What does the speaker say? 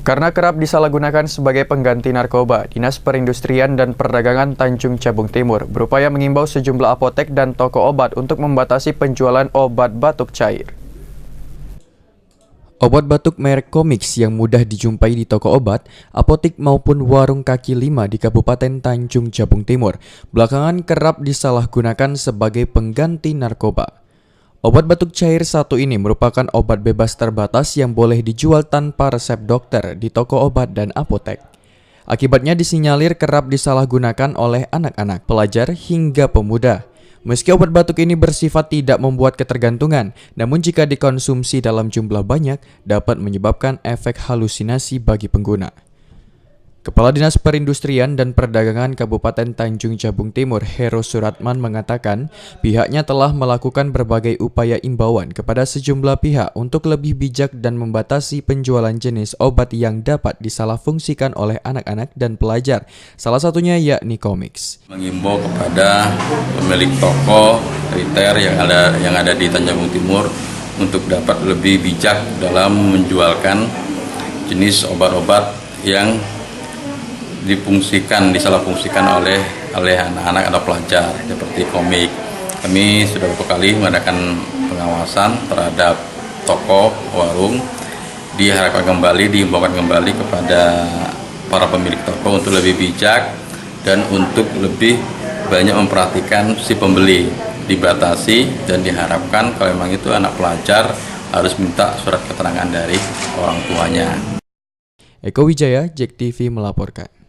Karena kerap disalahgunakan sebagai pengganti narkoba, Dinas Perindustrian dan Perdagangan Tanjung Jabung Timur berupaya mengimbau sejumlah apotek dan toko obat untuk membatasi penjualan obat batuk cair. Obat batuk merek Comix yang mudah dijumpai di toko obat, apotik maupun warung kaki lima di Kabupaten Tanjung Jabung Timur belakangan kerap disalahgunakan sebagai pengganti narkoba. Obat batuk cair satu ini merupakan obat bebas terbatas yang boleh dijual tanpa resep dokter di toko obat dan apotek. Akibatnya disinyalir kerap disalahgunakan oleh anak-anak, pelajar hingga pemuda. Meski obat batuk ini bersifat tidak membuat ketergantungan, namun jika dikonsumsi dalam jumlah banyak dapat menyebabkan efek halusinasi bagi pengguna. Kepala Dinas Perindustrian dan Perdagangan Kabupaten Tanjung Jabung Timur, Heru Suratman mengatakan pihaknya telah melakukan berbagai upaya imbauan kepada sejumlah pihak untuk lebih bijak dan membatasi penjualan jenis obat yang dapat disalahfungsikan oleh anak-anak dan pelajar, salah satunya yakni Comix. Mengimbau kepada pemilik toko retail yang ada di Tanjung Jabung Timur untuk dapat lebih bijak dalam menjualkan jenis obat-obat yang disalahfungsikan oleh anak-anak atau pelajar seperti komik. Kami sudah beberapa kali mengadakan pengawasan terhadap toko, warung, diimbaukan kembali kepada para pemilik toko untuk lebih bijak dan untuk lebih banyak memperhatikan si pembeli. Dibatasi dan diharapkan kalau memang itu anak pelajar harus minta surat keterangan dari orang tuanya. Eko Wijaya, JEK TV melaporkan.